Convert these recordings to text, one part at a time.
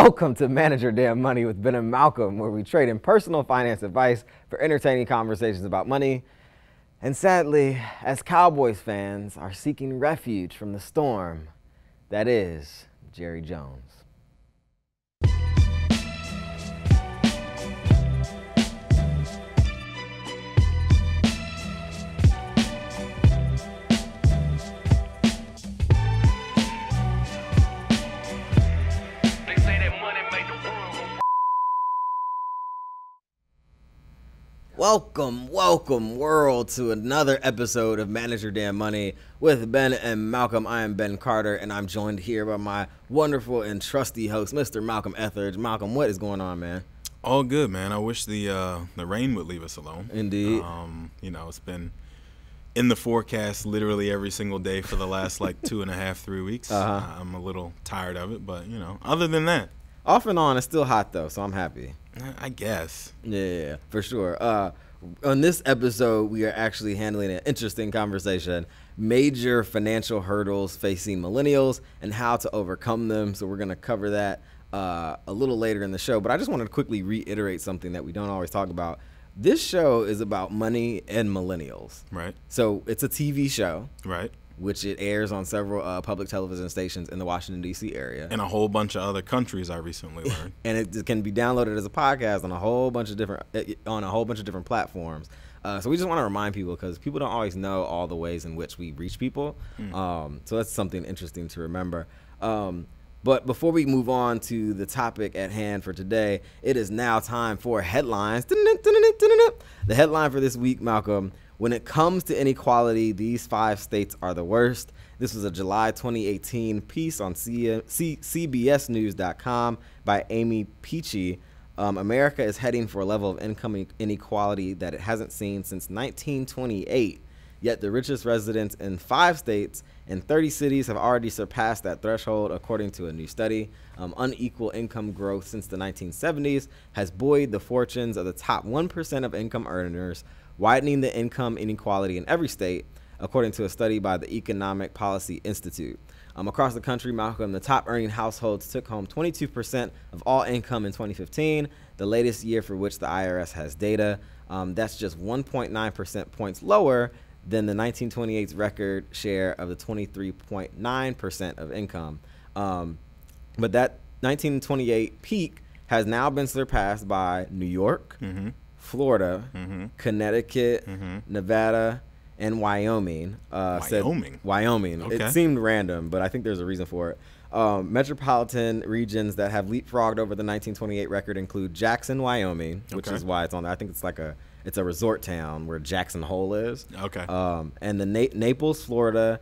Welcome to Manage Your Damn Money with Ben and Malcolm, where we trade in personal finance advice for entertaining conversations about money. And sadly, as Cowboys fans are seeking refuge from the storm that is Jerry Jones. Welcome world to another episode of Manage Your Damn Money with Ben and Malcolm. I am Ben Carter and I'm joined here by my wonderful and trusty host, Mr. Malcolm Etheridge. Malcolm, what is going on, man? All good, man. I wish the rain would leave us alone. Indeed. It's been in the forecast literally every single day for the last like 2.5-3 weeks. I'm a little tired of it, but other than that, off and on, it's still hot though, so I'm happy. I guess. Yeah, for sure. On this episode, we are actually handling an interesting conversation, major financial hurdles facing millennials and how to overcome them. So we're going to cover that a little later in the show. But I just wanted to quickly reiterate something that we don't always talk about. This show is about money and millennials. Right. So it's a TV show. Right. Which it airs on several public television stations in the Washington, D.C. area. And a whole bunch of other countries, I recently learned. And it can be downloaded as a podcast on a whole bunch of different platforms. So we just want to remind people, because people don't always know all the ways in which we reach people. So that's something interesting to remember. But before we move on to the topic at hand for today, it is now time for headlines. The headline for this week, Malcolm: when it comes to inequality, these 5 states are the worst. This was a July 2018 piece on CBSNews.com by Amy Peachy. America is heading for a level of income inequality that it hasn't seen since 1928. Yet the richest residents in 5 states and 30 cities have already surpassed that threshold, according to a new study. Unequal income growth since the 1970s has buoyed the fortunes of the top 1% of income earners, widening the income inequality in every state, according to a study by the Economic Policy Institute. Across the country, Malcolm, the top earning households took home 22% of all income in 2015, the latest year for which the IRS has data. That's just 1.9% points lower than the 1928's record share of the 23.9% of income. But that 1928 peak has now been surpassed by New York, Florida, Connecticut, Nevada, and Wyoming. Wyoming. Okay. It seemed random, but I think there's a reason for it. Metropolitan regions that have leapfrogged over the 1928 record include Jackson, Wyoming, which is why it's on there. I think it's a resort town where Jackson Hole is. Okay. And the Naples, Florida,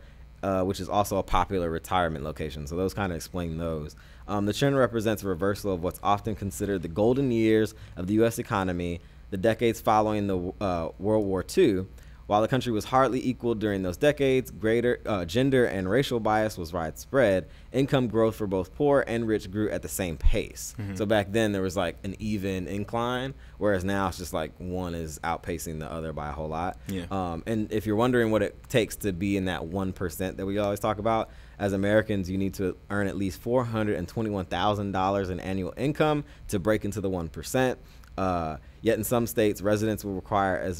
which is also a popular retirement location. So those kind of explain those. The trend represents a reversal of what's often considered the golden years of the U.S. economy, the decades following the World War II. While the country was hardly equal during those decades, greater gender and racial bias was widespread. Income growth for both poor and rich grew at the same pace. So back then there was like an even incline, whereas now it's just like one is outpacing the other by a whole lot. Yeah. And if you're wondering what it takes to be in that 1% that we always talk about, as Americans, you need to earn at least $421,000 in annual income to break into the 1%. Yet in some states, residents will require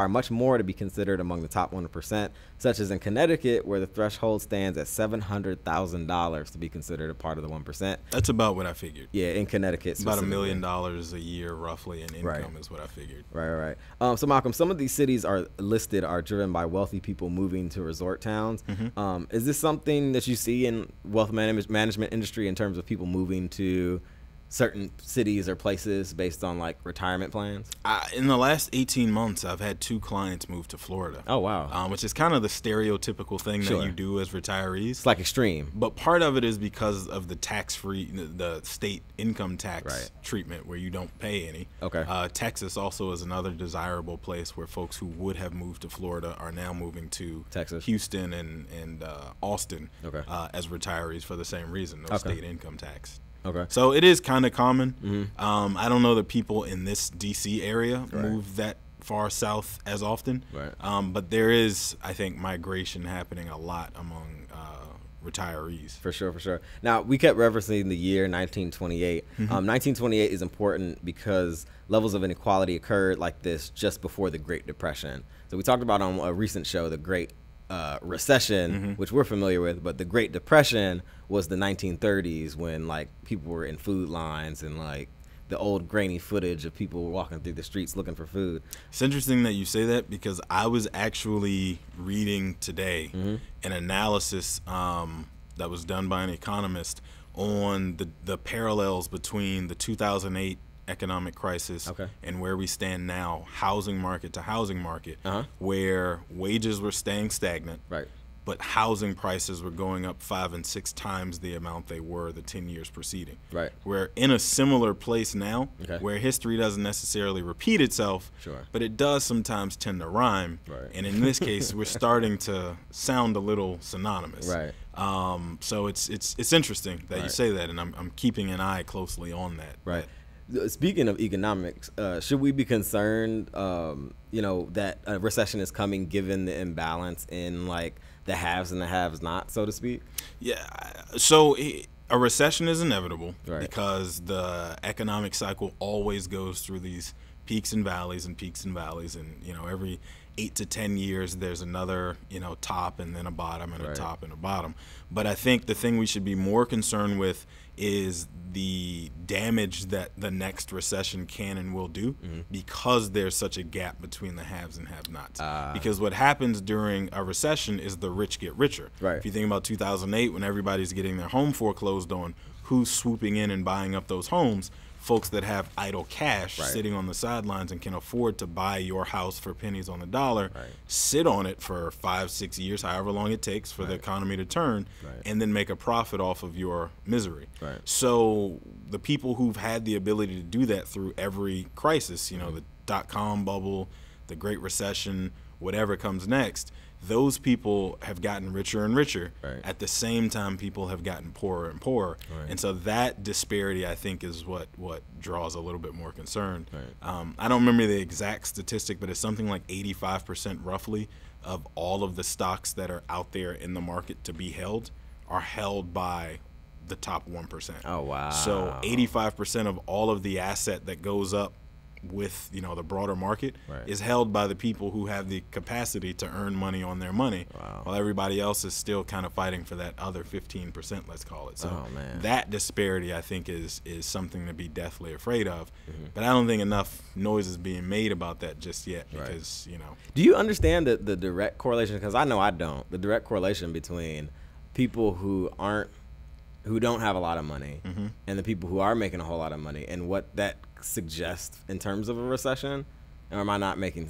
much more to be considered among the top 1%, such as in Connecticut, where the threshold stands at $700,000 to be considered a part of the 1%. That's about what I figured. Yeah, in Connecticut. About $1 million a year, roughly, in income is what I figured. Right. So, Malcolm, some of these cities are driven by wealthy people moving to resort towns. Is this something that you see in wealth management industry in terms of people moving to certain cities or places based on like retirement plans? In the last 18 months, I've had 2 clients move to Florida. Oh, wow. Which is kind of the stereotypical thing that you do as retirees. It's like extreme. But part of it is because of the tax-free, the state income tax treatment where you don't pay any. Okay. Texas also is another desirable place where folks who would have moved to Florida are now moving to Texas, Houston, and Austin as retirees for the same reason, no state income tax. Okay. So it is kind of common. I don't know that people in this D.C. area move that far south as often. Right. But there is, I think, migration happening a lot among retirees. For sure, for sure. Now, we kept referencing the year 1928. 1928 is important because levels of inequality occurred like this just before the Great Depression. So we talked about on a recent show the Great Recession, which we're familiar with, but the Great Depression was the 1930s when like people were in food lines and like the old grainy footage of people walking through the streets looking for food. It's interesting that you say that because I was actually reading today an analysis that was done by an economist on the parallels between the 2008 economic crisis and where we stand now, housing market to housing market, where wages were staying stagnant, but housing prices were going up 5 and 6 times the amount they were the 10 years preceding. We're in a similar place now where history doesn't necessarily repeat itself, but it does sometimes tend to rhyme. And in this case, we're starting to sound a little synonymous. So it's interesting that you say that, and I'm keeping an eye closely on that. Speaking of economics, should we be concerned, that a recession is coming given the imbalance in like the haves and the have-not, so to speak? Yeah. So a recession is inevitable because the economic cycle always goes through these peaks and valleys, and every 8 to 10 years there's another top and then a bottom and a top and a bottom. But I think the thing we should be more concerned with is the damage that the next recession can and will do because there's such a gap between the haves and have-nots. Because what happens during a recession is the rich get richer. If you think about 2008 when everybody's getting their home foreclosed on, who's swooping in and buying up those homes? Folks that have idle cash sitting on the sidelines and can afford to buy your house for pennies on the dollar, sit on it for 5-6 years, however long it takes for the economy to turn, and then make a profit off of your misery. So the people who've had the ability to do that through every crisis, the dot-com bubble, the Great Recession, whatever comes next, those people have gotten richer and richer. At the same time, people have gotten poorer and poorer. And so that disparity, I think, is what draws a little bit more concern. I don't remember the exact statistic, but it's something like 85% roughly of all of the stocks that are out there in the market to be held are held by the top 1%. Oh, wow. So 85% of all of the asset that goes up with the broader market is held by the people who have the capacity to earn money on their money, while everybody else is still kind of fighting for that other 15%, let's call it. So that disparity, I think, is something to be deathly afraid of. But I don't think enough noise is being made about that just yet because Do you understand the direct correlation? Because I know I don't. The direct correlation between people who don't have a lot of money and the people who are making a whole lot of money, and what that suggests in terms of a recession? Or am I not making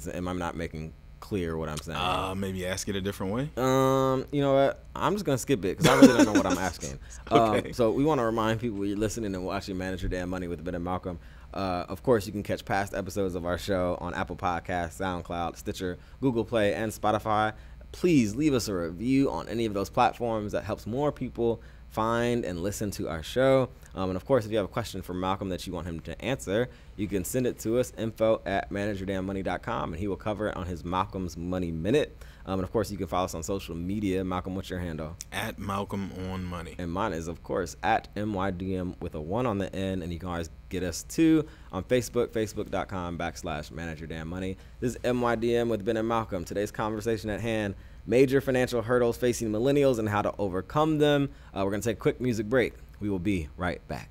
clear what I'm saying? Maybe ask it a different way. You know what? I'm just gonna skip it because I really don't know what I'm asking. Okay. So we want to remind people you're listening and watching Manage Your Damn Money with Ben and Malcolm. Of course, you can catch past episodes of our show on Apple Podcasts, SoundCloud, Stitcher, Google Play, and Spotify. Please leave us a review on any of those platforms. That helps more people find and listen to our show. And of course, if you have a question for Malcolm that you want him to answer, you can send it to us, info@manageyourdamnmoney.com, and he will cover it on his Malcolm's Money Minute. And of course, you can follow us on social media. Malcolm, what's your handle? @MalcolmOnMoney. And mine is, of course, @MYDM with a 1 on the end. And you can always get us too on Facebook, facebook.com/manageyourdamnmoney. This is MYDM with Ben and Malcolm. Today's conversation at hand: major financial hurdles facing millennials and how to overcome them. We're going to take a quick music break. We will be right back.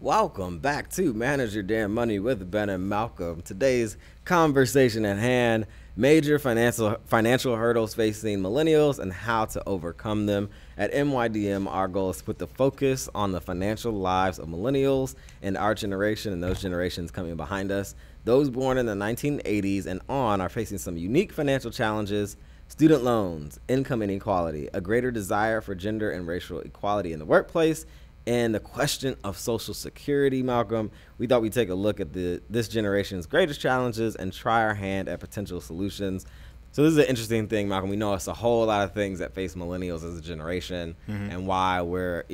Welcome back to Manage Your Damn Money with Ben and Malcolm. Today's conversation at hand, major financial hurdles facing millennials and how to overcome them. At MYDM, our goal is to put the focus on the financial lives of millennials and our generation and those generations coming behind us. Those born in the 1980s and on are facing some unique financial challenges: student loans, income inequality, a greater desire for gender and racial equality in the workplace, and the question of Social Security. Malcolm, we thought we'd take a look at this generation's greatest challenges and try our hand at potential solutions. So this is an interesting thing, Malcolm. We know it's a whole lot of things that face millennials as a generation, and why we're,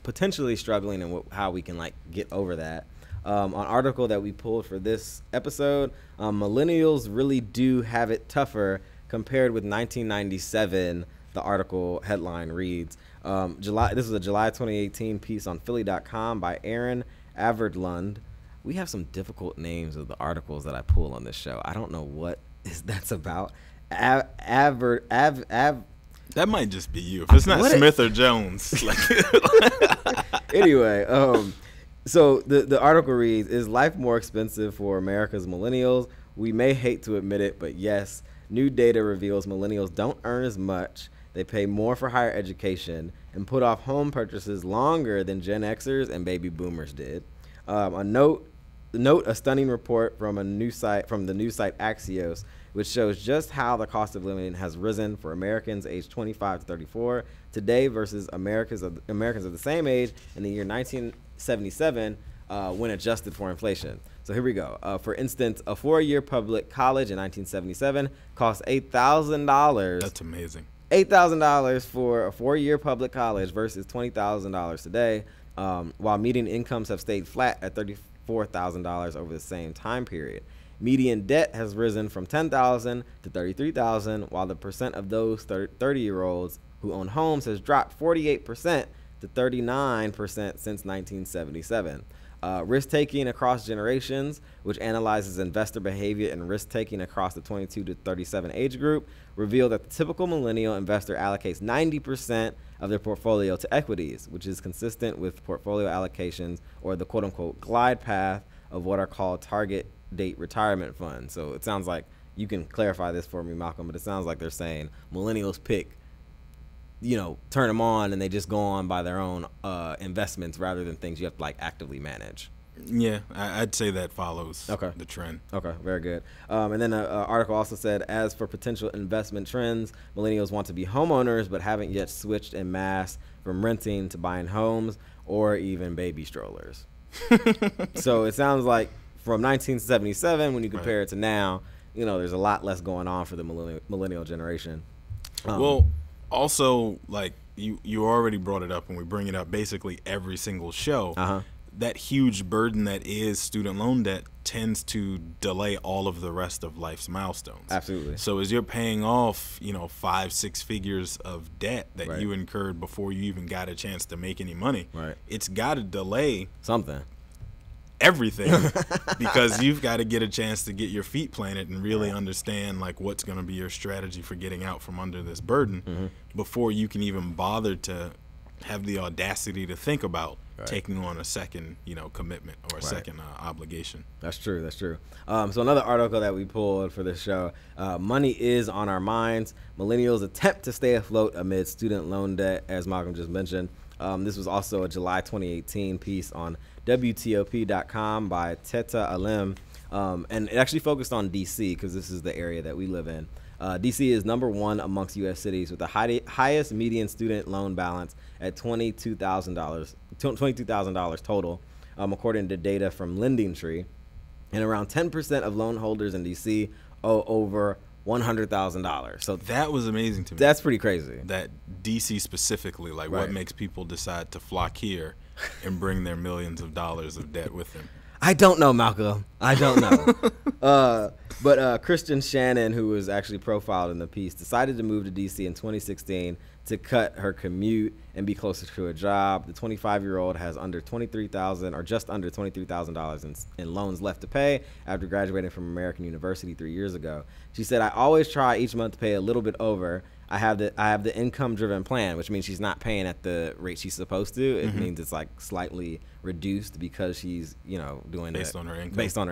potentially struggling and how we can get over that. An article that we pulled for this episode, millennials really do have it tougher compared with 1997. The article headline reads, this is a July 2018 piece on Philly.com by Aaron Averdlund. We have some difficult names of the articles that I pull on this show. I don't know what that's about. That might just be you. If it's not Smith or Jones. Anyway, so the article reads, is life more expensive for America's millennials? We may hate to admit it, but yes, new data reveals millennials don't earn as much. They pay more for higher education and put off home purchases longer than Gen Xers and baby boomers did. Note a stunning report from the news site Axios, which shows just how the cost of living has risen for Americans aged 25 to 34 today versus Americans of the same age in the year 1977 when adjusted for inflation. So here we go. For instance, a 4-year public college in 1977 cost $8,000. That's amazing. $8,000 for a 4-year public college versus $20,000 today, while median incomes have stayed flat at $34,000 over the same time period. Median debt has risen from $10,000 to $33,000, while the percent of those 30-year-olds who own homes has dropped 48% to 39% since 1977. Risk-taking across generations, which analyzes investor behavior and risk-taking across the 22 to 37 age group, revealed that the typical millennial investor allocates 90% of their portfolio to equities, which is consistent with portfolio allocations or the quote-unquote glide path of what are called target date retirement funds. So it sounds like, you can clarify this for me, Malcolm, but it sounds like they're saying millennials pick, turn them on and they just go on by their own investments rather than things you have to actively manage. Yeah, I'd say that follows the trend. Okay, very good. And then an article also said, as for potential investment trends, millennials want to be homeowners but haven't yet switched en masse from renting to buying homes or even baby strollers. So it sounds like from 1977, when you compare it to now, there's a lot less going on for the millennial generation. Also, you already brought it up, and we bring it up basically every single show. That huge burden that is student loan debt tends to delay all of the rest of life's milestones. Absolutely. So as you're paying off, 5-6 figures of debt that you incurred before you even got a chance to make any money, it's got to delay everything because you've got to get a chance to get your feet planted and really understand what's going to be your strategy for getting out from under this burden before you can even bother to have the audacity to think about taking on a second commitment or a second obligation. That's true. So another article that we pulled for this show, money is on our minds. Millennials attempt to stay afloat amid student loan debt, as Malcolm just mentioned. This was also a July 2018 piece on WTOP.com by Teta Alim, and it actually focused on D.C. because this is the area that we live in. D.C. is number one amongst U.S. cities with the highest median student loan balance at $22,000 total, according to data from LendingTree. And around 10% of loan holders in D.C. owe over $100,000. So that was amazing to me. That's pretty crazy. That D.C. specifically, what makes people decide to flock here and bring their millions of dollars of debt with them? I don't know, Malcolm. I don't know. But Kristen Shannon, who was actually profiled in the piece, decided to move to D.C. in 2016 to cut her commute and be closer to a job. The 25-year-old has under $23,000 or just under $23,000 in loans left to pay after graduating from American University 3 years ago. She said, "I always try each month to pay a little bit over. I have the income driven plan, which means she's not paying at the rate she's supposed to. It means it's like slightly reduced because she's, doing based on her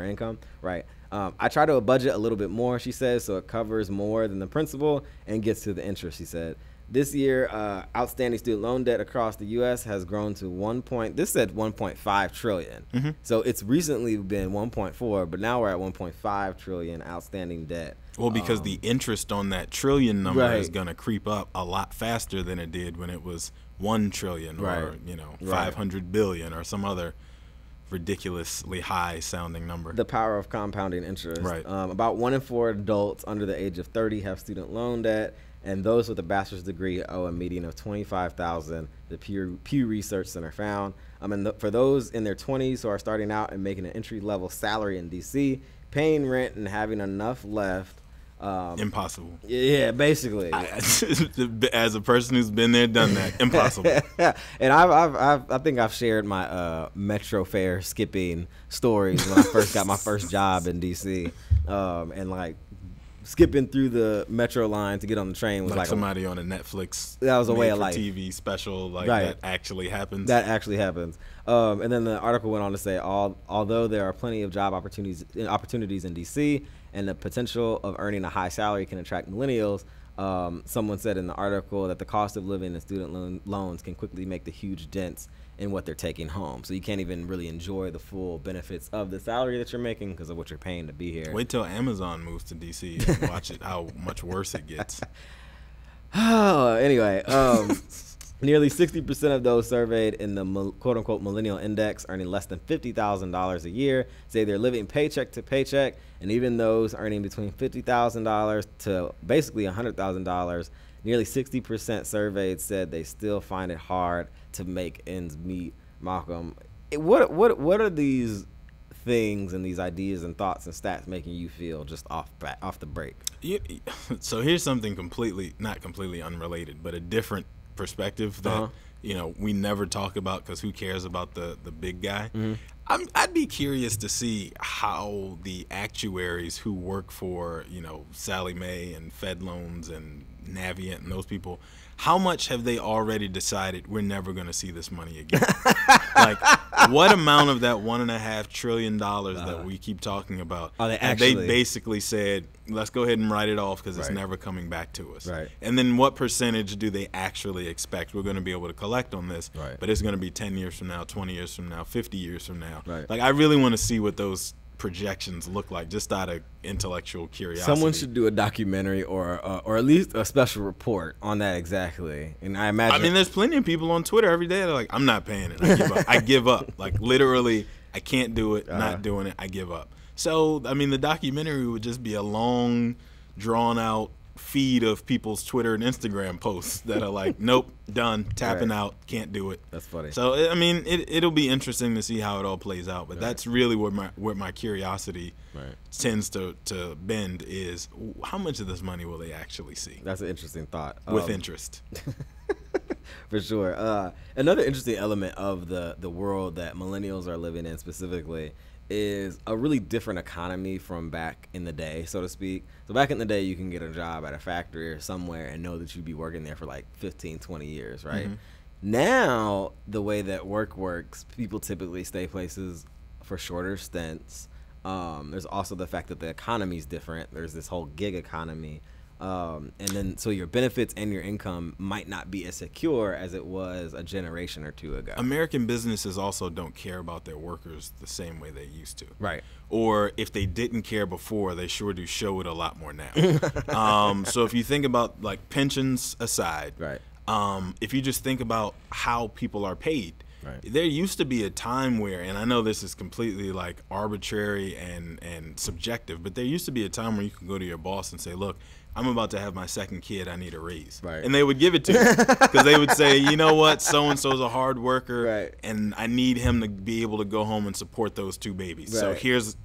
income. Right. I try to budget a little bit more, she says, so it covers more than the principal and gets to the interest, she said. This year, outstanding student loan debt across the U.S. has grown to 1.5 trillion. So it's recently been 1.4, but now we're at 1.5 trillion outstanding debt. Well, because the interest on that trillion number is going to creep up a lot faster than it did when it was 1 trillion or 500 billion or some other ridiculously high sounding number. The power of compounding interest. Right. About 1 in 4 adults under the age of 30 have student loan debt. And those with a bachelor's degree owe a median of $25,000, the Pew Research Center found. For those in their 20s who are starting out and making an entry-level salary in D.C., paying rent and having enough left. Impossible. Yeah, basically. As a person who's been there, done that, impossible. And I think I've shared my metro fare skipping stories when I first got my first job in D.C. And like, skipping through the metro line to get on the train was like somebody on a Netflix that was a way of life TV special that actually happens. And then the article went on to say although there are plenty of job opportunities in DC and the potential of earning a high salary can attract millennials, someone said in the article that the cost of living and student loans can quickly make the huge dents in what they're taking home. So you can't even really enjoy the full benefits of the salary that you're making because of what you're paying to be here. Wait till Amazon moves to DC and watch it, how much worse it gets. Anyway, nearly 60% of those surveyed in the quote-unquote Millennial Index earning less than $50,000 a year say they're living paycheck to paycheck, and even those earning between $50,000 to basically $100,000, nearly 60% surveyed said they still find it hard to make ends meet. Malcolm, what are these things and these ideas and thoughts and stats making you feel just off the break? So here's something not completely unrelated, but a different perspective that we never talk about because who cares about the big guy. I'd be curious to see how the actuaries who work for Sallie Mae and Fed Loans and Navient and those people, how much have they already decided we're never going to see this money again? Like, what amount of that $1.5 trillion that we keep talking about they basically said, let's go ahead and write it off because it's never coming back to us. Right. And then what percentage do they actually expect we're going to be able to collect on this? Right. But it's going to be 10 years from now, 20 years from now, 50 years from now. Right. Like, I really want to see what those projections look like, just out of intellectual curiosity. Someone should do a documentary or at least a special report on that exactly. And I imagine there's plenty of people on Twitter every day that are like, I'm not paying it. I give up. I give up. Like, literally, I can't do it. Not doing it. I give up. So, the documentary would just be a long, drawn out feed of people's Twitter and Instagram posts that are like, nope, done, tapping out, can't do it. That's funny. So it'll be interesting to see how it all plays out. But that's really what my curiosity tends to bend is how much of this money will they actually see? That's an interesting thought. With interest. For sure. Another interesting element of the world that millennials are living in specifically is a really different economy from back in the day, so to speak. So back in the day, you can get a job at a factory or somewhere and know that you'd be working there for like 15, 20 years, right? Now, the way that work works, people typically stay places for shorter stints. There's also the fact that the economy is different. There's this whole gig economy. And then so your benefits and your income might not be as secure as it was a generation or two ago. American businesses also don't care about their workers the same way they used to. Right. Or if they didn't care before, they sure do show it a lot more now. So if you think about like pensions aside, right. If you just think about how people are paid, right. There used to be a time where, and I know this is completely like arbitrary and subjective, but there used to be a time where you could go to your boss and say, look, I'm about to have my second kid. I need a raise. Right. And they would give it to you because they would say, you know what, so-and-so's a hard worker, right. and I need him to be able to go home and support those 2 babies. Right. So here's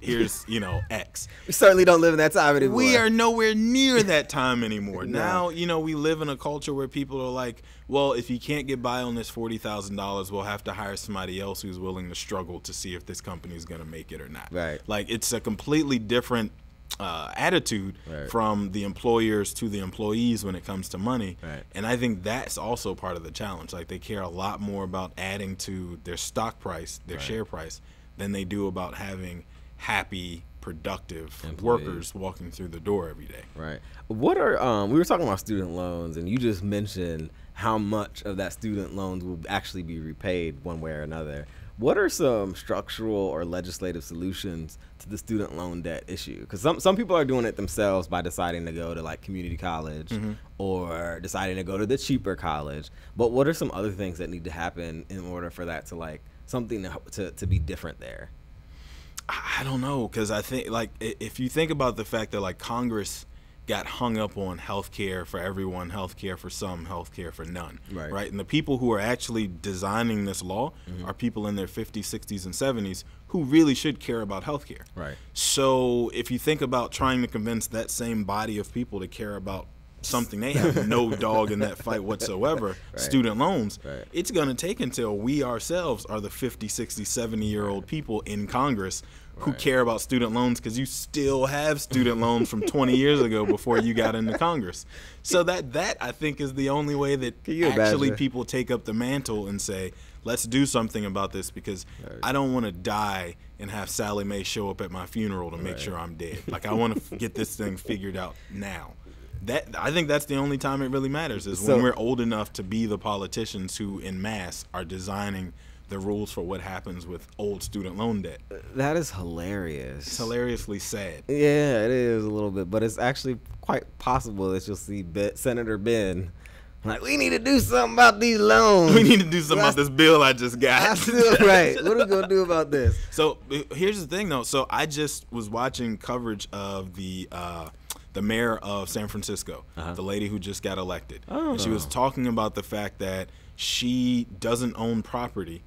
X. We certainly don't live in that time anymore. We are nowhere near that time anymore. No. Now, we live in a culture where people are like, well, if you can't get by on this $40,000, we'll have to hire somebody else who's willing to struggle to see if this company is going to make it or not. Right. Like, it's a completely different attitude from the employers to the employees when it comes to money. And I think that's also part of the challenge. Like, they care a lot more about adding to their stock price, their share price, than they do about having happy, productive workers walking through the door every day. Right. What are we were talking about student loans, and you just mentioned how much of that student loans will actually be repaid one way or another. What are some structural or legislative solutions to the student loan debt issue? Because some people are doing it themselves by deciding to go to like community college or deciding to go to the cheaper college. But what are some other things that need to happen in order for that to like something to be different there? I don't know, because I think, like, if you think about the fact that, like, Congress got hung up on health care for everyone, health care for some, health care for none, right? And the people who are actually designing this law are people in their 50s, 60s, and 70s who really should care about health care. Right. So if you think about trying to convince that same body of people to care about something they have no dog in that fight whatsoever, student loans, it's going to take until we ourselves are the 50, 60, 70-year-old people in Congress who care about student loans, because you still have student loans from 20 years ago before you got into Congress. So that I think is the only way that actually people take up the mantle and say, let's do something about this, because I don't want to die and have Sally Mae show up at my funeral to make sure I'm dead. Like, I want to get this thing figured out now. I think that's the only time it really matters, is when we're old enough to be the politicians who en masse are designing the rules for what happens with old student loan debt. That is hilarious. It's hilariously sad. Yeah, it is a little bit, but it's actually quite possible that you'll see Senator Ben like, we need to do something about these loans. We need to do something about this bill I just got. Right. What are we going to do about this? So here's the thing, though. So I just was watching coverage of the mayor of San Francisco, the lady who just got elected. And she was talking about the fact that she doesn't own property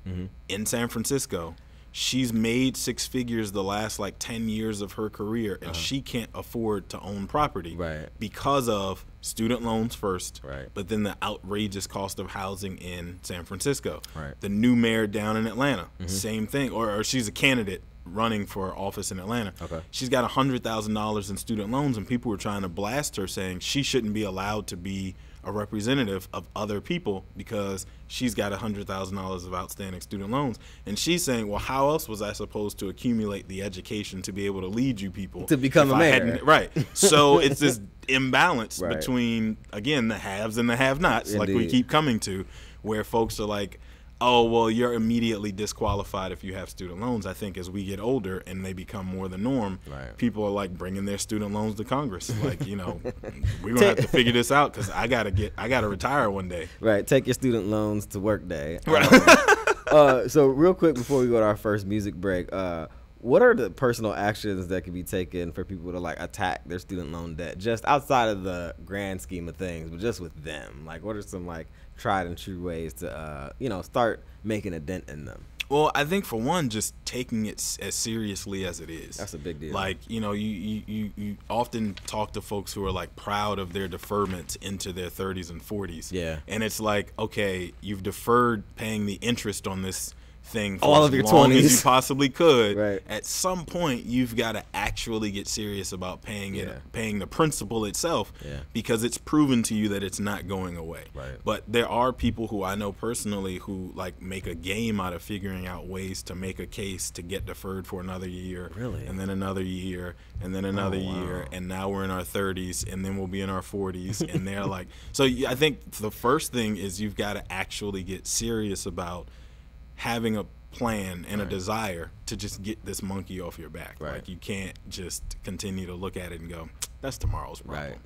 in San Francisco. She's made six figures the last like 10 years of her career, and she can't afford to own property because of student loans first, but then the outrageous cost of housing in San Francisco. The new mayor down in Atlanta, same thing, or she's a candidate running for office in Atlanta. She's got $100,000 in student loans, and people were trying to blast her, saying she shouldn't be allowed to be a representative of other people because she's got $100,000 of outstanding student loans. And she's saying, well, how else was I supposed to accumulate the education to be able to lead you people to become a mayor? Right. So it's this imbalance between, again, the haves and the have-nots, like we keep coming to, where folks are like, oh, well, you're immediately disqualified if you have student loans. I think as we get older and they become more the norm, people are like bringing their student loans to Congress. Like, you know, we're gonna have to figure this out, because I gotta retire one day. Right. Take your student loans to work day. So real quick before we go to our first music break, what are the personal actions that can be taken for people to like attack their student loan debt, just outside of the grand scheme of things, but just with them? Like, what are some like tried and true ways to start making a dent in them? Well, I think for one, just taking it as seriously as it is. That's a big deal. Like, you know, you often talk to folks who are like proud of their deferments into their 30s and 40s. Yeah. And it's like, okay, you've deferred paying the interest on this thing for all of your as long 20s as you possibly could. Right. At some point, you've got to actually get serious about paying it, paying the principal itself, because it's proven to you that it's not going away. Right. But there are people who I know personally who like make a game out of figuring out ways to make a case to get deferred for another year, and then another year, and then another year, and now we're in our 30s, and then we'll be in our 40s, and they're like, so I think the first thing is you've got to actually get serious about having a plan and a desire to just get this monkey off your back. Like, you can't just continue to look at it and go, that's tomorrow's problem.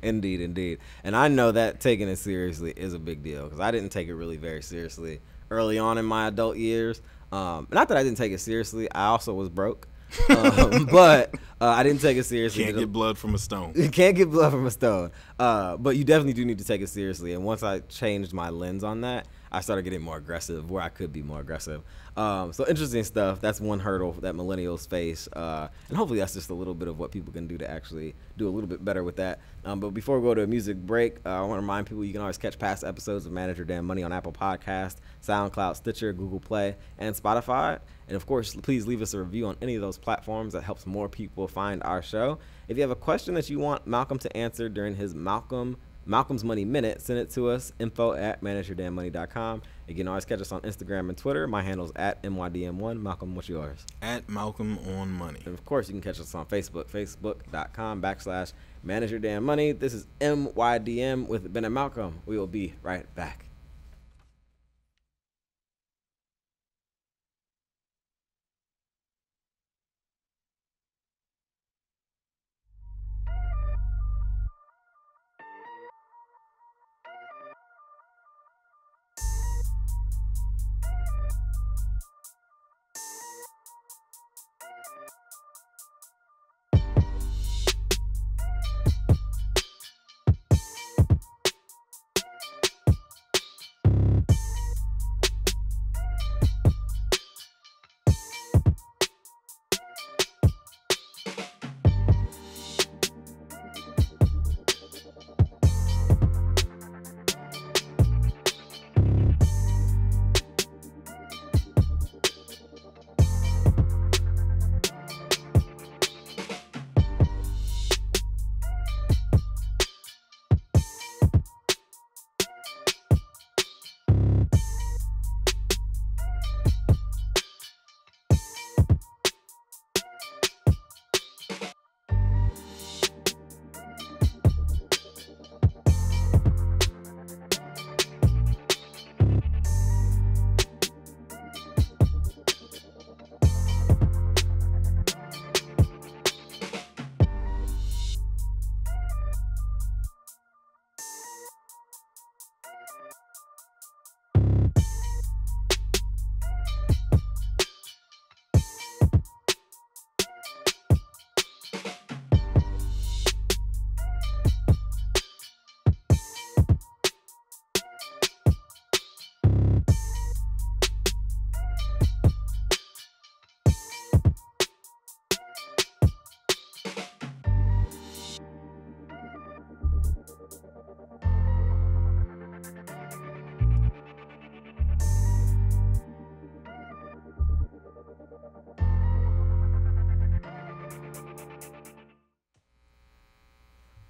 Indeed. And I know that taking it seriously is a big deal, because I didn't take it really very seriously early on in my adult years. Not that I didn't take it seriously. I also was broke. But I didn't take it seriously. Can't get blood from a stone. Can't get blood from a stone. But you definitely do need to take it seriously. And once I changed my lens on that, I started getting more aggressive where I could be more aggressive. So interesting stuff. That's one hurdle that millennials face. And hopefully that's just a little bit of what people can do to actually do a little bit better with that. But before we go to a music break, I want to remind people you can always catch past episodes of Manage Your Damn Money on Apple Podcasts, SoundCloud, Stitcher, Google Play, and Spotify. And of course, please leave us a review on any of those platforms. That helps more people find our show. If you have a question that you want Malcolm to answer during his Malcolm's Money Minute, send it to us, info@manageyourdamnmoney.com. You can always catch us on Instagram and Twitter. My handle's @MYDM1. Malcolm, what's yours? @MalcolmOnMoney. And of course, you can catch us on Facebook, facebook.com/manageyourdamnmoney. This is MYDM with Ben and Malcolm. We will be right back.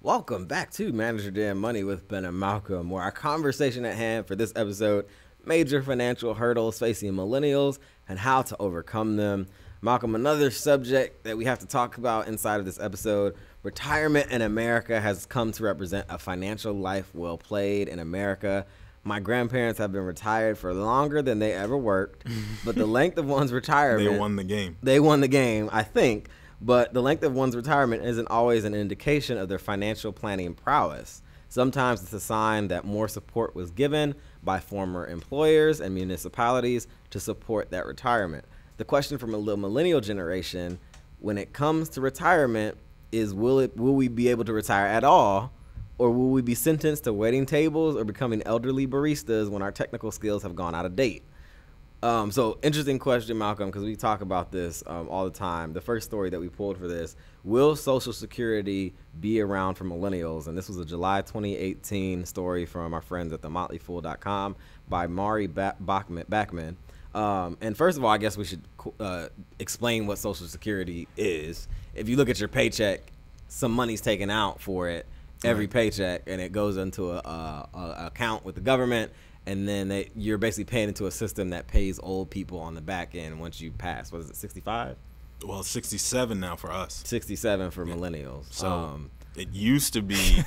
Welcome back to Manage Your Damn Money with Ben and Malcolm, where our conversation at hand for this episode, major financial hurdles facing millennials and how to overcome them. Malcolm, another subject that we have to talk about inside of this episode, retirement in America has come to represent a financial life well played in America. My grandparents have been retired for longer than they ever worked, but the length of one's retirement... They won the game. They won the game, I think. But the length of one's retirement isn't always an indication of their financial planning prowess. Sometimes it's a sign that more support was given by former employers and municipalities to support that retirement. The question from a little millennial generation, when it comes to retirement, is will we be able to retire at all, or will we be sentenced to waiting tables or becoming elderly baristas when our technical skills have gone out of date? So interesting question, Malcolm, because we talk about this all the time. The first story that we pulled for this, will Social Security be around for millennials? And this was a July 2018 story from our friends at themotleyfool.com by Mari Bachman. And first of all, I guess we should explain what Social Security is. If you look at your paycheck, some money's taken out for it every paycheck, and it goes into a account with the government. And then you're basically paying into a system that pays old people on the back end once you pass. What is it, 65? Well, 67 now for us. 67 for millennials. So it used to be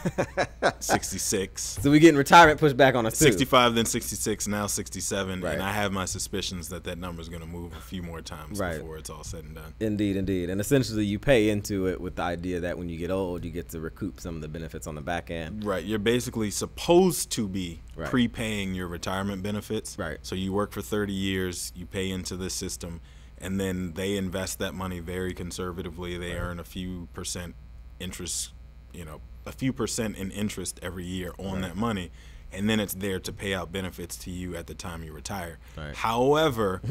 66. So we're getting retirement pushed back on us too. 65, then 66, now 67. Right. And I have my suspicions that number is going to move a few more times before it's all said and done. Indeed. And essentially you pay into it with the idea that when you get old, you get to recoup some of the benefits on the back end. Right. You're basically supposed to be prepaying your retirement benefits. Right. So you work for 30 years, you pay into this system, and then they invest that money very conservatively. They earn a few percent interest, a few percent in interest every year on that money, and then it's there to pay out benefits to you at the time you retire. Right. However,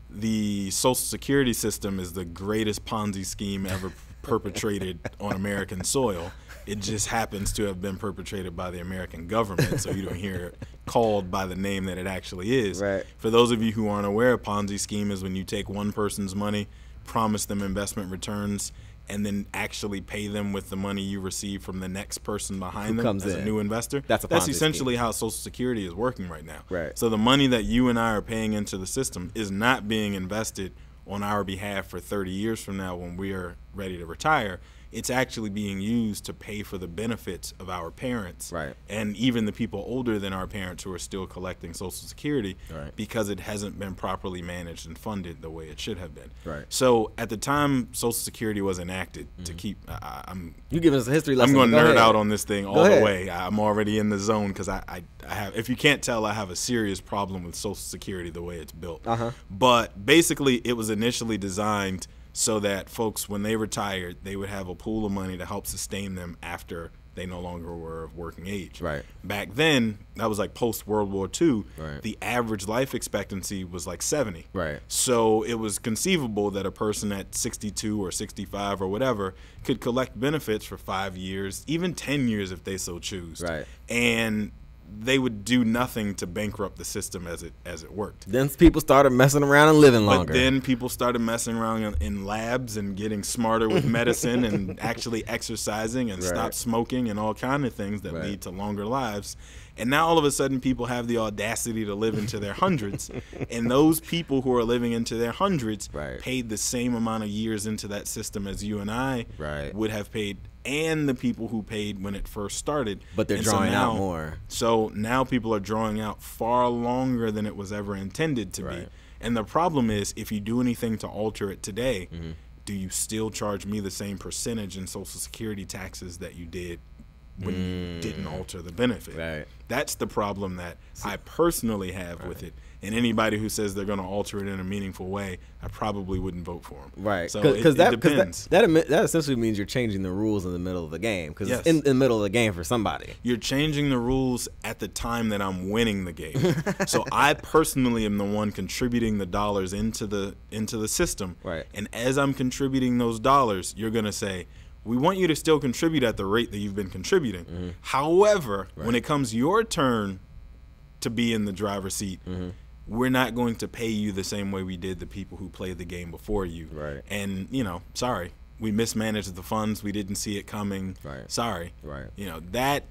the Social Security system is the greatest Ponzi scheme ever perpetrated on American soil. It just happens to have been perpetrated by the American government, so you don't hear it called by the name that it actually is. Right. For those of you who aren't aware, a Ponzi scheme is when you take one person's money, promise them investment returns, and then actually pay them with the money you receive from the next person behind them comes as in. a new investor. That's essentially how Social Security is working right now. Right. So the money that you and I are paying into the system is not being invested on our behalf for 30 years from now when we are ready to retire. It's actually being used to pay for the benefits of our parents, right, and even the people older than our parents who are still collecting Social Security, right, because it hasn't been properly managed and funded the way it should have been. Right. So at the time Social Security was enacted, to keep, you giving us a history lesson. I'm going to nerd out on this thing all the way. I'm already in the zone because I have, if you can't tell, I have a serious problem with Social Security the way it's built. But basically, it was initially designed so that folks, when they retired, they would have a pool of money to help sustain them after they no longer were of working age. Right. Back then, that was like post-World War II. Right. The average life expectancy was like 70. Right. So it was conceivable that a person at 62 or 65 or whatever could collect benefits for 5 years, even 10 years if they so choose. Right. And they would do nothing to bankrupt the system as it worked. Then people started messing around and living longer. But then people started messing around in labs and getting smarter with medicine and actually exercising and stop smoking and all kind of things that lead to longer lives. And now all of a sudden people have the audacity to live into their hundreds. And those people who are living into their hundreds paid the same amount of years into that system as you and I would have paid, and the people who paid when it first started. But they're drawing out more. So now people are drawing out far longer than it was ever intended to be. And the problem is, if you do anything to alter it today, do you still charge me the same percentage in Social Security taxes that you did when you didn't alter the benefit? Right. That's the problem that I personally have with it. And anybody who says they're going to alter it in a meaningful way, I probably wouldn't vote for them. Right. So it depends. That essentially means you're changing the rules in the middle of the game, because it's in the middle of the game for somebody. You're changing the rules at the time that I'm winning the game. So I personally am the one contributing the dollars into the system. Right. And as I'm contributing those dollars, you're going to say, we want you to still contribute at the rate that you've been contributing. However, when it comes your turn to be in the driver's seat, we're not going to pay you the same way we did the people who played the game before you. Right. And, sorry, we mismanaged the funds. We didn't see it coming. Right. Sorry. Right. That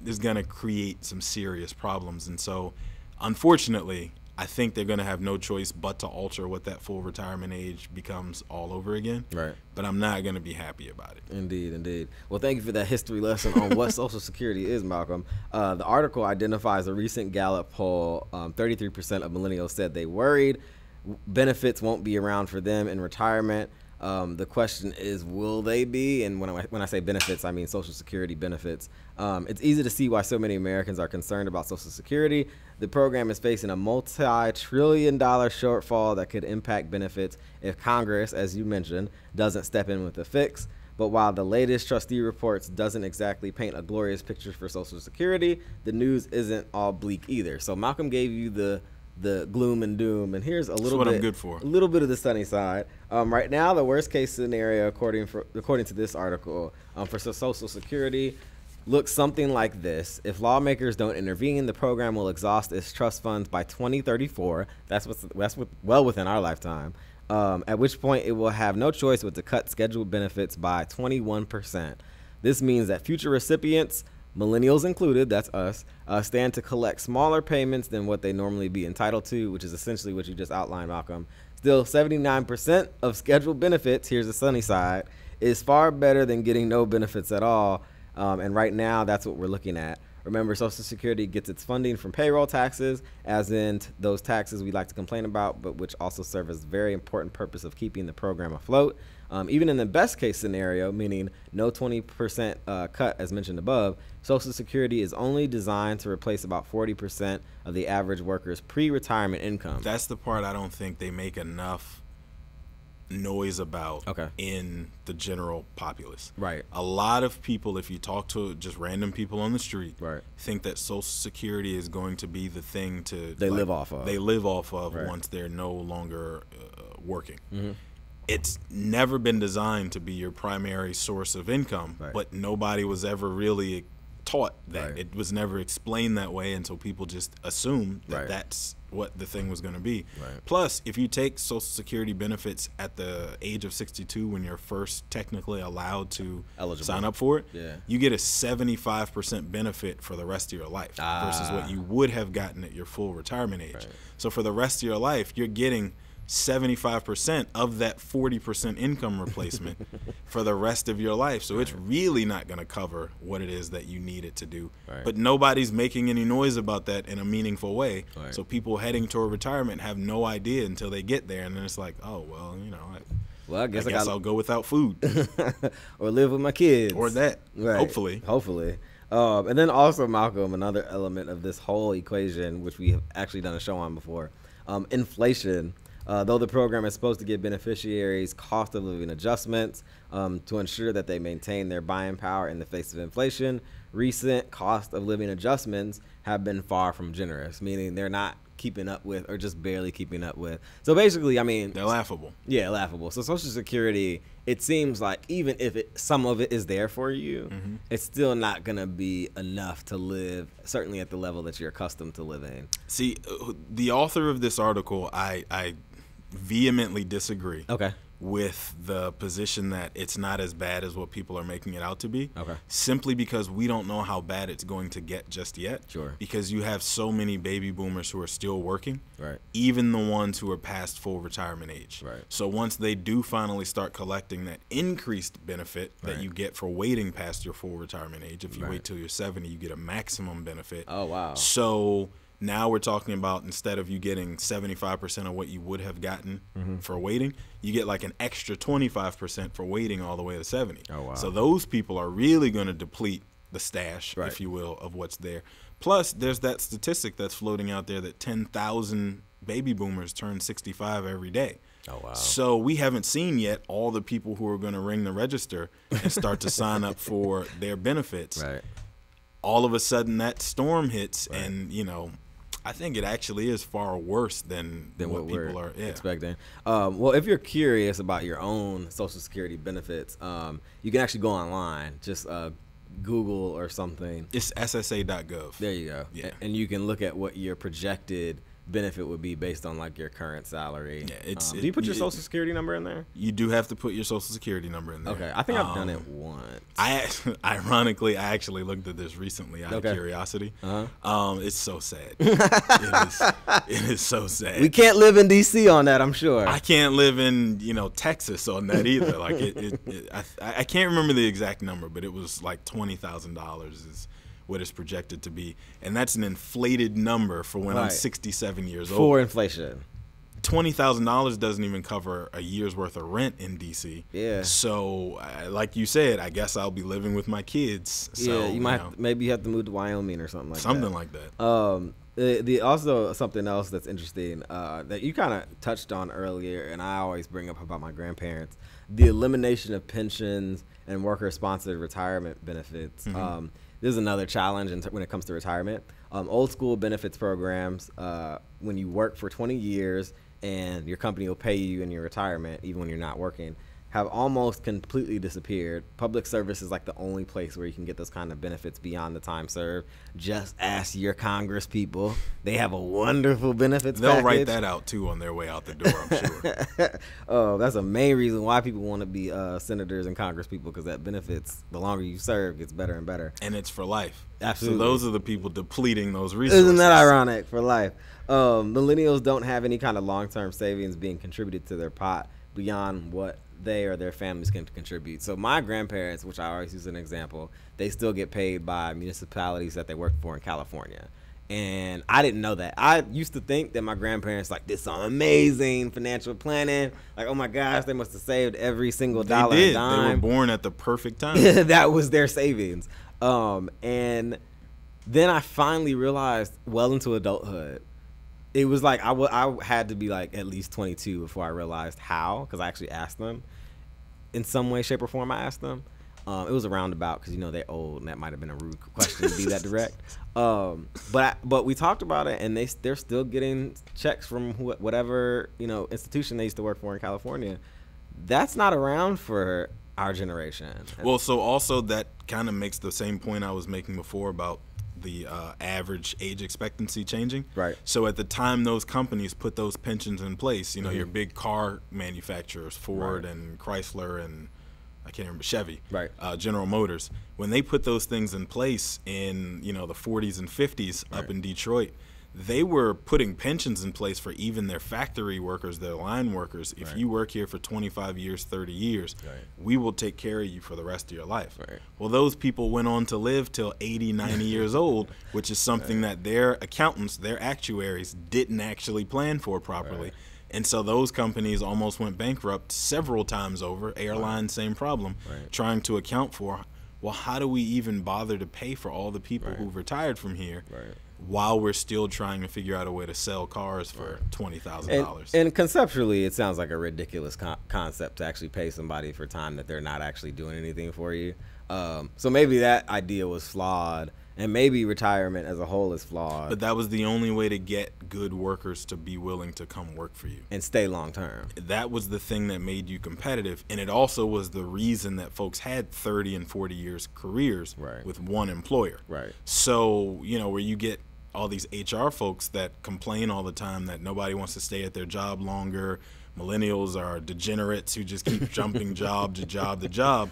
is going to create some serious problems. And so, unfortunately, I think they're going to have no choice but to alter what that full retirement age becomes all over again. Right. But I'm not going to be happy about it. Indeed, indeed. Well, thank you for that history lesson on what Social Security is, Malcolm. The article identifies a recent Gallup poll. 33% of millennials said they worried benefits won't be around for them in retirement. The question is, will they be? And when I say benefits, I mean Social Security benefits. It's easy to see why so many Americans are concerned about Social Security. The program is facing a multi-trillion-dollar shortfall that could impact benefits if Congress, as you mentioned, doesn't step in with a fix. But while the latest trustee reports doesn't exactly paint a glorious picture for Social Security, the news isn't all bleak either. So Malcolm gave you the gloom and doom, and here's a little bit. I'm good for. A little bit of the sunny side. Right now, the worst case scenario, according to this article, for Social Security, looks something like this. If lawmakers don't intervene, the program will exhaust its trust funds by 2034. That's well within our lifetime. At which point, it will have no choice but to cut scheduled benefits by 21%. This means that future recipients, millennials included, that's us, stand to collect smaller payments than what they normally be entitled to, which is essentially what you just outlined, Malcolm. Still, 79% of scheduled benefits, here's the sunny side, is far better than getting no benefits at all. And right now, that's what we're looking at. Remember, Social Security gets its funding from payroll taxes, as in those taxes we like to complain about, but which also serve as a very important purpose of keeping the program afloat. Even in the best case scenario, meaning no 20% cut as mentioned above, Social Security is only designed to replace about 40% of the average worker's pre-retirement income. That's the part I don't think they make enough noise about in the general populace. Right. A lot of people, if you talk to just random people on the street, think that Social Security is going to be the thing they live off of. They live off of once they're no longer working. It's never been designed to be your primary source of income, but nobody was ever really taught that. It was never explained that way, and so people just assumed that that's what the thing was going to be. Plus, if you take Social Security benefits at the age of 62 when you're first technically allowed to sign up for it, you get a 75% benefit for the rest of your life versus what you would have gotten at your full retirement age. So for the rest of your life, you're getting 75% of that 40% income replacement for the rest of your life. So it's really not going to cover what it is that you need it to do. But nobody's making any noise about that in a meaningful way. So people heading toward retirement have no idea until they get there. And then it's like, oh, well, you know, I guess I'll go without food. Or live with my kids. Or that, hopefully. And then also, Malcolm, another element of this whole equation, which we have actually done a show on before, inflation. Though the program is supposed to give beneficiaries cost of living adjustments to ensure that they maintain their buying power in the face of inflation, recent cost of living adjustments have been far from generous, meaning they're not keeping up with or just barely keeping up with. So basically, I mean, they're laughable. Yeah, laughable. So Social Security, it seems like even if some of it is there for you, it's still not going to be enough to live, certainly at the level that you're accustomed to living. See, the author of this article, I vehemently disagree with the position that it's not as bad as what people are making it out to be, simply because we don't know how bad it's going to get just yet, because you have so many baby boomers who are still working, even the ones who are past full retirement age. So once they do finally start collecting that increased benefit that you get for waiting past your full retirement age, if you wait till you're 70, you get a maximum benefit. Oh, wow. So now we're talking about, instead of you getting 75% of what you would have gotten for waiting, you get like an extra 25% for waiting all the way to 70. Oh, wow. So those people are really going to deplete the stash, if you will, of what's there. Plus, there's that statistic that's floating out there that 10,000 baby boomers turn 65 every day. Oh, wow. So we haven't seen yet all the people who are going to ring the register and start to sign up for their benefits. All of a sudden that storm hits, and, you know, I think it actually is far worse than what people are expecting. Well, if you're curious about your own Social Security benefits, you can actually go online. Just Google or something. It's ssa.gov. There you go. Yeah. And you can look at what your projected benefit would be based on like your current salary. Yeah, do you put your Social Security number in there? You do have to put your Social Security number in there. Okay, I think I've done it once. Ironically, I actually looked at this recently out of curiosity. It's so sad. It is so sad. We can't live in DC on that, I'm sure. I can't live in Texas on that either. Like I can't remember the exact number, but it was like $20,000 is what it's projected to be, and that's an inflated number for when I'm 67 years old. For inflation, $20,000 doesn't even cover a year's worth of rent in DC. Yeah. So, like you said, I guess I'll be living with my kids. So, yeah, you might maybe you have to move to Wyoming or something like that. Something like that. Also something else that's interesting that you kind of touched on earlier, and I always bring up about my grandparents: the elimination of pensions and worker-sponsored retirement benefits. This is another challenge when it comes to retirement. Old school benefits programs, when you work for 20 years and your company will pay you in your retirement, even when you're not working, have almost completely disappeared. Public service is like the only place where you can get those kind of benefits beyond the time served. Just ask your Congress people. They have a wonderful benefits package. They'll write that out, too, on their way out the door, I'm sure. Oh, that's a main reason why people want to be senators and Congress people, because that benefits, the longer you serve, gets better and better. And it's for life. Absolutely. So those are the people depleting those resources. Isn't that ironic? For life. Millennials don't have any kind of long-term savings being contributed to their pot beyond what they or their families can contribute. So my grandparents, which I always use as an example, they still get paid by municipalities that they work for in California. And I didn't know that. I used to think that my grandparents did some amazing financial planning. Like, oh my gosh, they must have saved every single dollar and dime. They were born at the perfect time. That was their savings. And then I finally realized, well into adulthood, it was like I had to be like at least 22 before I realized how, because I actually asked them in some way, shape, or form. I asked them. It was a roundabout because they're old, and that might have been a rude question to be that direct. But we talked about it, and they're still getting checks from whatever institution they used to work for in California. That's not around for our generation. Well, so also that kind of makes the same point I was making before about the average age expectancy changing. Right. So at the time those companies put those pensions in place, you know, your big car manufacturers, Ford and Chrysler and I can't remember, Chevy, General Motors, when they put those things in place in, you know, the 40s and 50s up in Detroit, they were putting pensions in place for even their factory workers, their line workers. If you work here for 25 years, 30 years, we will take care of you for the rest of your life. Well, those people went on to live till 80, 90 years old, which is something that their accountants, their actuaries didn't actually plan for properly. And so those companies almost went bankrupt several times over. Airlines, same problem, trying to account for, well, how do we even bother to pay for all the people who've retired from here while we're still trying to figure out a way to sell cars for $20,000? And conceptually, it sounds like a ridiculous concept to actually pay somebody for time that they're not actually doing anything for you. So maybe that idea was flawed, and maybe retirement as a whole is flawed. But that was the only way to get good workers to be willing to come work for you. And stay long term. That was the thing that made you competitive, and it also was the reason that folks had 30 and 40 years careers with one employer. So, you know, where you get all these HR folks that complain all the time that nobody wants to stay at their job longer, millennials are degenerates who just keep jumping job to job to job.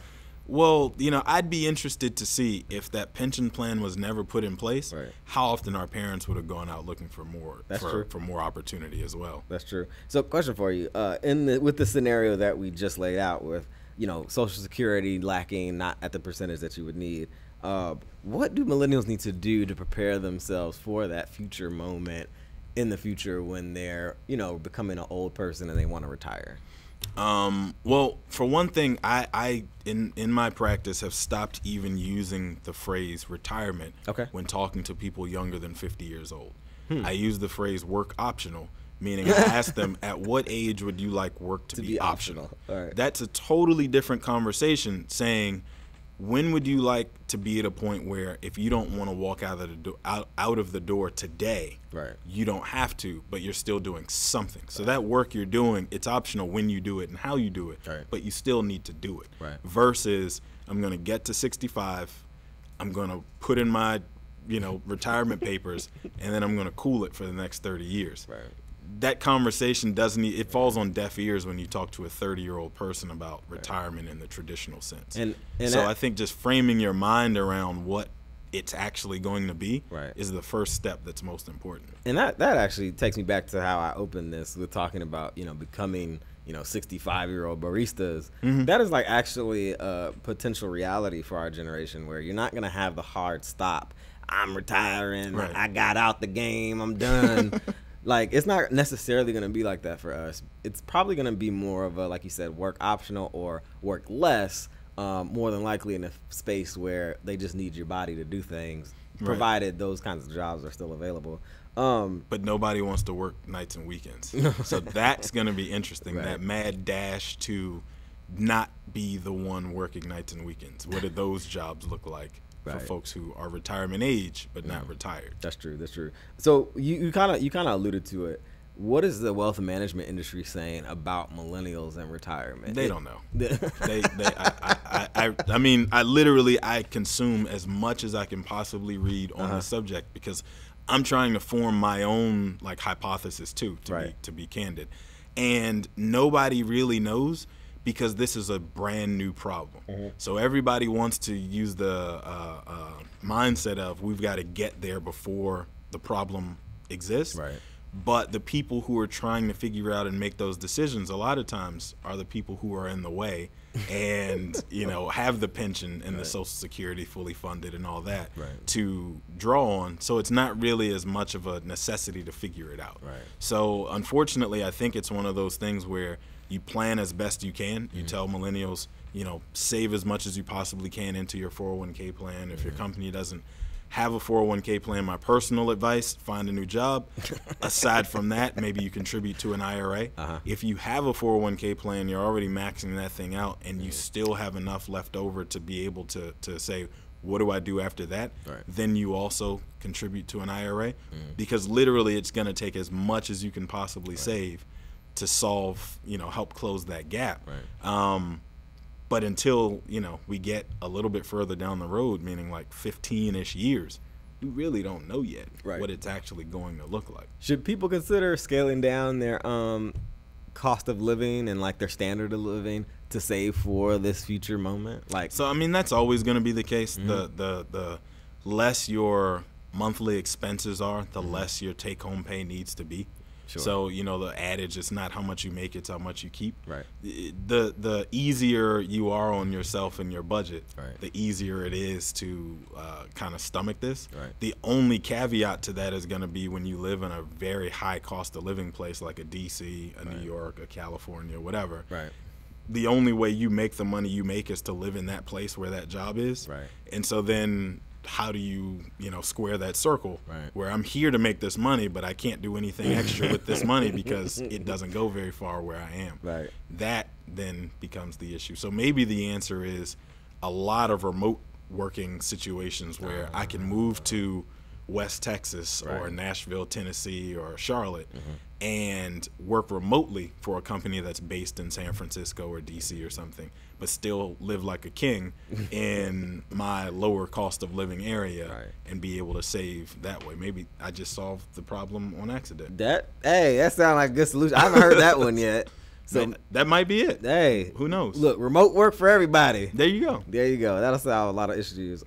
Well, you know, I'd be interested to see if that pension plan was never put in place, how often our parents would have gone out looking for more for more opportunity as well. That's true. So, question for you: with the scenario that we just laid out, with, you know, Social Security lacking, not at the percentage that you would need, what do millennials need to do to prepare themselves for that future moment in the future when they're, you know, becoming an old person and they want to retire? Well, for one thing, I in my practice have stopped even using the phrase retirement when talking to people younger than 50 years old. I use the phrase work optional, meaning I ask them, at what age would you like work to be optional? That's a totally different conversation, saying, when would you like to be at a point where if you don't want to walk out of the door today, you don't have to, but you're still doing something. So that work you're doing, it's optional when you do it and how you do it, but you still need to do it. Versus, I'm going to get to 65, I'm going to put in my, you know, retirement papers, and then I'm going to cool it for the next 30 years. That conversation it falls on deaf ears when you talk to a 30-year-old person about retirement in the traditional sense. And so I think just framing your mind around what it's actually going to be is the first step that's most important. And that actually takes me back to how I opened this with talking about, you know, becoming, you know, 65-year-old baristas. That is like actually a potential reality for our generation, where you're not going to have the hard stop. I'm retiring. I got out the game. I'm done. Like, it's not necessarily going to be like that for us. It's probably going to be more of a, like you said, work optional or work less, more than likely in a space where they just need your body to do things, provided those kinds of jobs are still available. But nobody wants to work nights and weekends. So that's going to be interesting, that mad dash to not be the one working nights and weekends. What do those jobs look like? For folks who are retirement age but not retired. That's true. So you kind of alluded to it. What is the wealth management industry saying about millennials and retirement? They don't know. I mean, I consume as much as I can possibly read on the subject, because I'm trying to form my own like hypothesis too, to be candid, and nobody really knows, because this is a brand new problem. So everybody wants to use the mindset of we've got to get there before the problem exists. But the people who are trying to figure out and make those decisions a lot of times are the people who are in the way and, you know, have the pension and the Social Security fully funded and all that to draw on. So it's not really as much of a necessity to figure it out. So unfortunately, I think it's one of those things where you plan as best you can. You tell millennials, you know, save as much as you possibly can into your 401k plan. If your company doesn't have a 401k plan, my personal advice, find a new job. Aside from that, maybe you contribute to an IRA. If you have a 401k plan, you're already maxing that thing out, and you still have enough left over to be able to say, what do I do after that? Then you also contribute to an IRA, because literally it's going to take as much as you can possibly save to solve, you know, help close that gap. But until, we get a little bit further down the road, meaning like 15-ish years, we really don't know yet what it's actually going to look like. Should people consider scaling down their cost of living and like their standard of living to save for this future moment? So I mean, that's always going to be the case. The less your monthly expenses are, the less your take-home pay needs to be. Sure. So, the adage, it's not how much you make, it's how much you keep. Right. The easier you are on yourself and your budget, right, the easier it is to kind of stomach this. Right. The only caveat to that is going to be when you live in a very high cost of living place like a DC, a New York, a California, whatever. Right. The only way you make the money you make is to live in that place where that job is. Right. And so then how do you, square that circle where I'm here to make this money, but I can't do anything extra with this money because it doesn't go very far where I am. Right. That then becomes the issue. So maybe the answer is a lot of remote working situations where I can move to West Texas or Nashville, Tennessee, or Charlotte and work remotely for a company that's based in San Francisco or DC or something, but still live like a king in my lower cost of living area and be able to save that way. Maybe I just solved the problem on accident. That sounds like a good solution. I haven't heard that one yet. So that might be it. Hey, who knows? Look, remote work for everybody. There you go. There you go. That'll solve a lot of issues.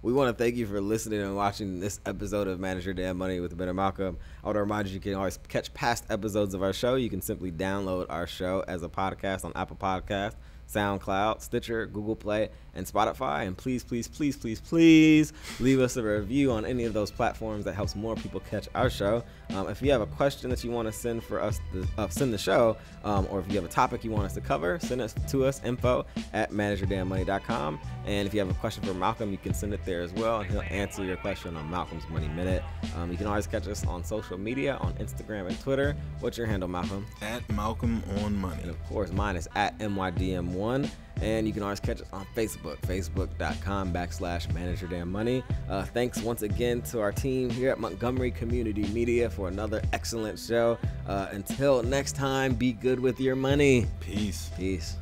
We want to thank you for listening and watching this episode of Manage Your Damn Money with Ben and Malcolm. I want to remind you can always catch past episodes of our show. You can simply download our show as a podcast on Apple Podcasts, SoundCloud, Stitcher, Google Play, and Spotify. And please, please, please, please, please leave us a review on any of those platforms. That helps more people catch our show. If you have a question that you want to send for us to send the show, or if you have a topic you want us to cover, send us to us, info@manageyourdamnmoney.com. And if you have a question for Malcolm, you can send it there as well, and he'll answer your question on Malcolm's Money Minute. You can always catch us on social media, on Instagram and Twitter. What's your handle, Malcolm? @MalcolmOnMoney. And of course, mine is @MYDM1. And you can always catch us on Facebook, facebook.com/Manage Your Damn Money. Thanks once again to our team here at Montgomery Community Media for another excellent show. Until next time, be good with your money. Peace. Peace.